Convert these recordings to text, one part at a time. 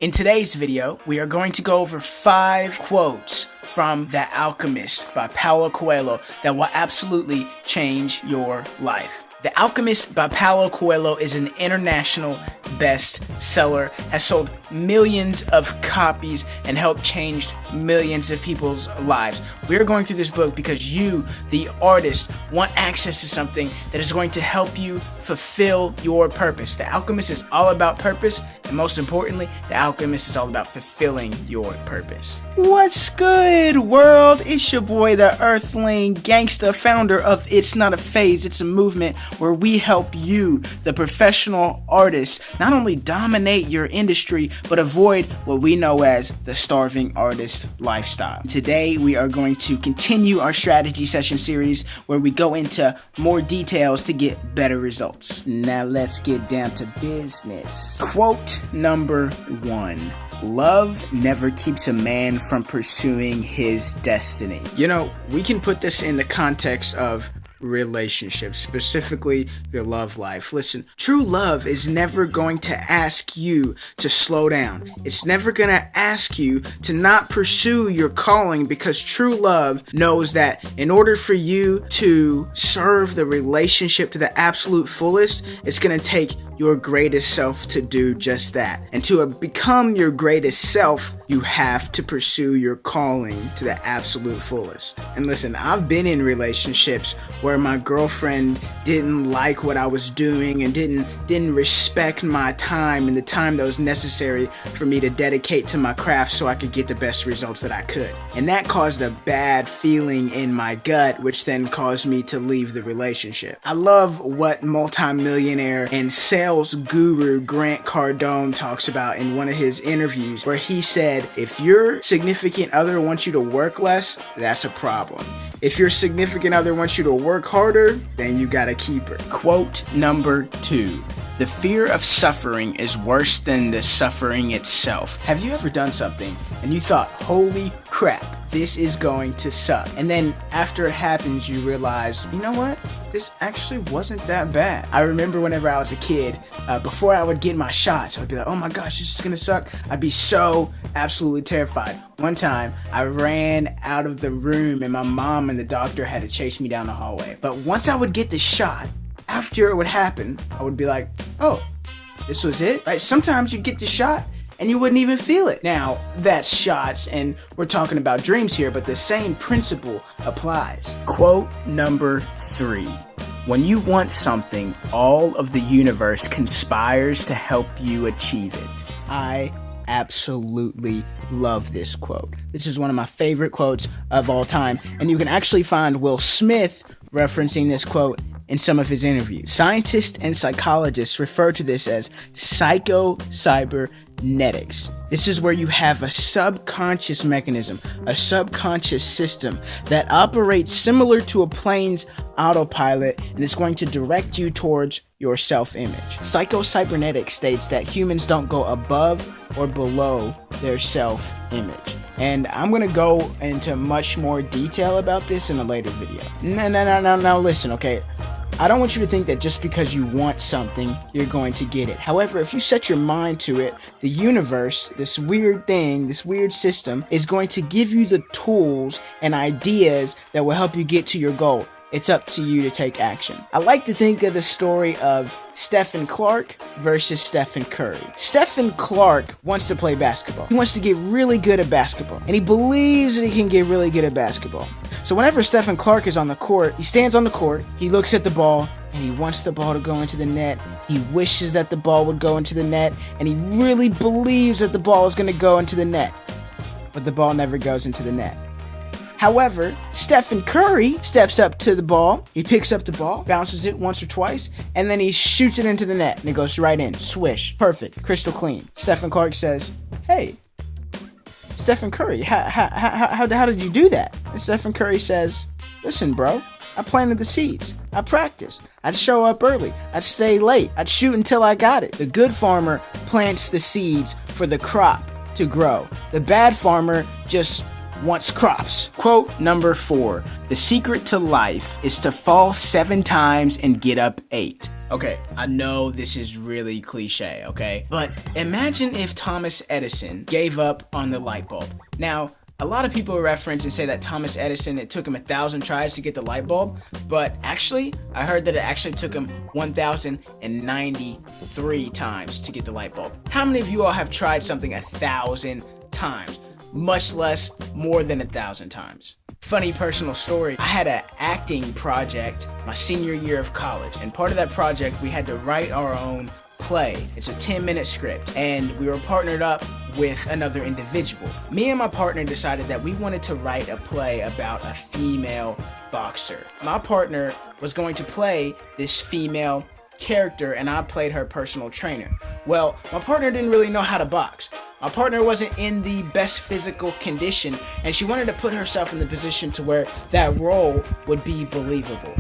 In today's video, we are going to go over 5 quotes from The Alchemist by Paulo Coelho that will absolutely change your life. The Alchemist by Paulo Coelho is an international bestseller, has sold millions of copies, and helped change millions of people's lives. We are going through this book because you, the artist, want access to something that is going to help you fulfill your purpose. The Alchemist is all about purpose, and most importantly, The Alchemist is all about fulfilling your purpose. What's good, world? It's your boy, the Earthling Gangsta, founder of It's Not a Phase, It's a Movement, where we help you, the professional artist, not only dominate your industry, but avoid what we know as the starving artist lifestyle. Today, we are going to continue our strategy session series where we go into more details to get better results. Now let's get down to business. Quote number 1. Love never keeps a man from pursuing his destiny. You know, we can put this in the context of relationships, specifically your love life. Listen, true love is never going to ask you to slow down. It's never going to ask you to not pursue your calling, because true love knows that in order for you to serve the relationship to the absolute fullest, it's going to take your greatest self to do just that. And to become your greatest self, you have to pursue your calling to the absolute fullest. And listen, I've been in relationships where my girlfriend didn't like what I was doing and didn't respect my time and the time that was necessary for me to dedicate to my craft so I could get the best results that I could. And that caused a bad feeling in my gut, which then caused me to leave the relationship. I love what multimillionaire and sales guru Grant Cardone talks about in one of his interviews, where he said, if your significant other wants you to work less, that's a problem. If your significant other wants you to work harder, then you gotta keep her. Quote number 2. The fear of suffering is worse than the suffering itself. Have you ever done something and you thought, holy crap, this is going to suck? And then after it happens, you realize, you know what? This actually wasn't that bad. I remember whenever I was a kid, before I would get my shots, I would be like, oh my gosh, this is gonna suck. I'd be so absolutely terrified. One time, I ran out of the room and my mom and the doctor had to chase me down the hallway. But once I would get the shot, after it would happen, I would be like, oh, this was it? Right? Sometimes you get the shot and you wouldn't even feel it. Now, that's shots, and we're talking about dreams here, but the same principle applies. Quote number 3. When you want something, all of the universe conspires to help you achieve it. I absolutely love this quote. This is one of my favorite quotes of all time, and you can actually find Will Smith referencing this quote in some of his interviews. Scientists and psychologists refer to this as psycho-cybernetics. This is where you have a subconscious mechanism, a subconscious system that operates similar to a plane's autopilot, and it's going to direct you towards your self-image. Psycho-cybernetics states that humans don't go above or below their self-image. And I'm going to go into much more detail about this in a later video. Now listen, okay? I don't want you to think that just because you want something, you're going to get it. However, if you set your mind to it, the universe, this weird thing, this weird system, is going to give you the tools and ideas that will help you get to your goal. It's up to you to take action. I like to think of the story of Steffan versus Stephen Curry. Stephen Clark wants to play basketball. He wants to get really good at basketball, and he believes that he can get really good at basketball. So whenever Stephen Clark is on the court, he stands on the court, he looks at the ball, and he wants the ball to go into the net. He wishes that the ball would go into the net, and he really believes that the ball is going to go into the net. But the ball never goes into the net. However, Stephen Curry steps up to the ball, he picks up the ball, bounces it once or twice, and then he shoots it into the net, and it goes right in. Swish. Perfect. Crystal clean. Stephen Clark says, hey, Stephen Curry, how did you do that? And Stephen Curry says, listen, bro, I planted the seeds. I practiced. I'd show up early. I'd stay late. I'd shoot until I got it. The good farmer plants the seeds for the crop to grow. The bad farmer just wants crops. Quote number 4. The secret to life is to fall 7 times and get up 8. Okay, I know this is really cliche, okay? But imagine if Thomas Edison gave up on the light bulb. Now, a lot of people reference and say that Thomas Edison, it took him 1,000 tries to get the light bulb, but actually, I heard that it actually took him 1,093 times to get the light bulb. How many of you all have tried something 1,000 times? Much less more than 1,000 times. Funny personal story, I had an acting project my senior year of college, and part of that project we had to write our own play. It's a 10-minute script, and we were partnered up with another individual. Me and my partner decided that we wanted to write a play about a female boxer. My partner was going to play this female character, and I played her personal trainer. Well, my partner didn't really know how to box. My partner wasn't in the best physical condition, and she wanted to put herself in the position to where that role would be believable.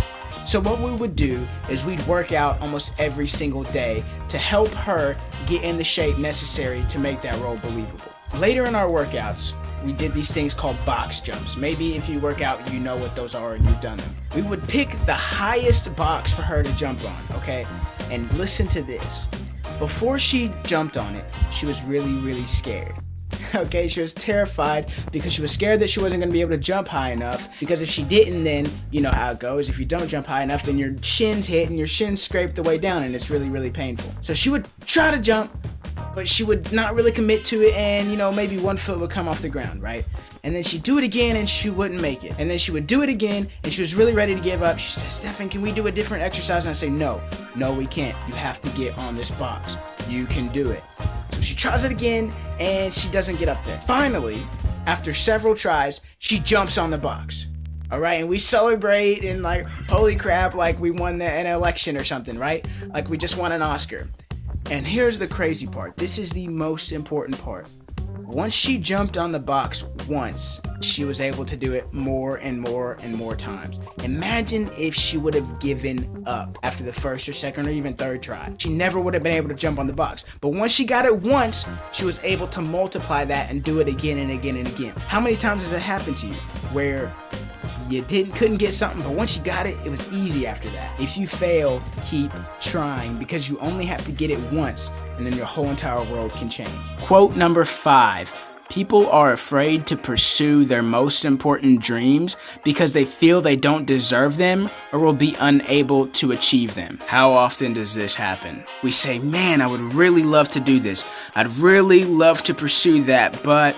So what we would do is we'd work out almost every single day to help her get in the shape necessary to make that role believable. Later in our workouts, we did these things called box jumps. Maybe if you work out, you know what those are and you've done them. We would pick the highest box for her to jump on, okay? And listen to this. Before she jumped on it, she was really scared. Okay, she was terrified because she was scared that she wasn't going to be able to jump high enough, because if she didn't, then you know how it goes. If you don't jump high enough, then your shins hit and your shins scrape the way down, and it's really painful. So she would try to jump, but she would not really commit to it, and maybe one foot would come off the ground, right? And then she'd do it again and she wouldn't make it. And then she would do it again and she was really ready to give up. She said, "Steffan, can we do a different exercise?" And I say, no, we can't. You have to get on this box. You can do it. So she tries it again and she doesn't get up there. Finally, after several tries, she jumps on the box. All right, and we celebrate and like, holy crap, like we won an election or something, right? Like we just won an Oscar. And here's the crazy part. This is the most important part. Once she jumped on the box once, she was able to do it more and more times. Imagine if she would have given up after the first or second or even third try. She never would have been able to jump on the box. But once she got it once, she was able to multiply that and do it again and again and again. How many times has it happened to you where you couldn't get something, but once you got it, it was easy after that? If you fail, keep trying, because you only have to get it once, and then your whole entire world can change. Quote number 5. People are afraid to pursue their most important dreams because they feel they don't deserve them or will be unable to achieve them. How often does this happen? We say, man, I would really love to do this. I'd really love to pursue that, but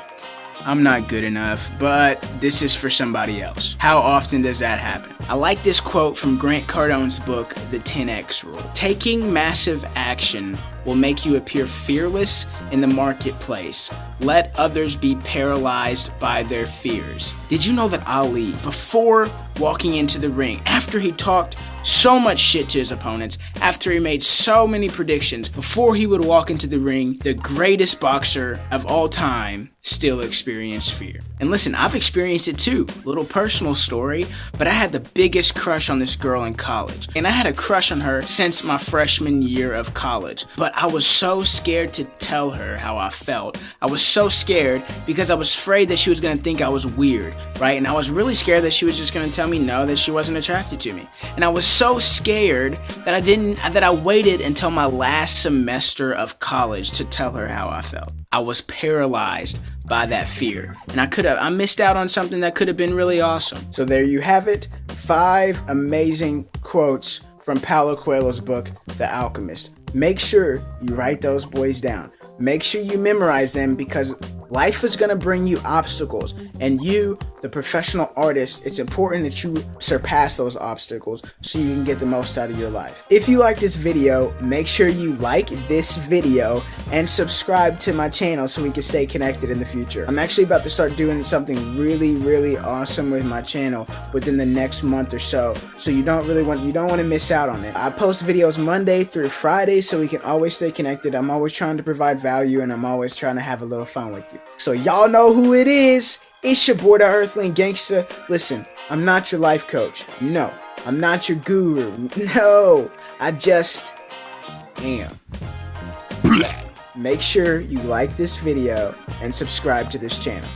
I'm not good enough, but this is for somebody else. How often does that happen? I like this quote from Grant Cardone's book, The 10X Rule. Taking massive action will make you appear fearless in the marketplace. Let others be paralyzed by their fears. Did you know that Ali, before walking into the ring, after he talked so much shit to his opponents, after he made so many predictions, before he would walk into the ring, the greatest boxer of all time still experienced fear? And listen, I've experienced it too. Little personal story, but I had the biggest crush on this girl in college. And I had a crush on her since my freshman year of college. But I was so scared to tell her how I felt. I was so scared because I was afraid that she was going to think I was weird, right? And I was really scared that she was just going to tell me no, that she wasn't attracted to me. And I was so scared that I waited until my last semester of college to tell her how I felt. I was paralyzed by that fear, and I missed out on something that could have been really awesome. So there you have it, 5 amazing quotes from Paulo Coelho's book, The Alchemist. Make sure you write those boys down. Make sure you memorize them, because life is going to bring you obstacles, and you, the professional artist, it's important that you surpass those obstacles so you can get the most out of your life. If you like this video, make sure you like this video and subscribe to my channel so we can stay connected in the future. I'm actually about to start doing something really awesome with my channel within the next month or so you don't want to miss out on it. I post videos Monday through Friday so we can always stay connected. I'm always trying to provide value, and I'm always trying to have a little fun with you. So y'all know who it is. It's your boy, the Earthling Gangsta. Listen, I'm not your life coach. No, I'm not your guru. No, I just am. Make sure you like this video and subscribe to this channel.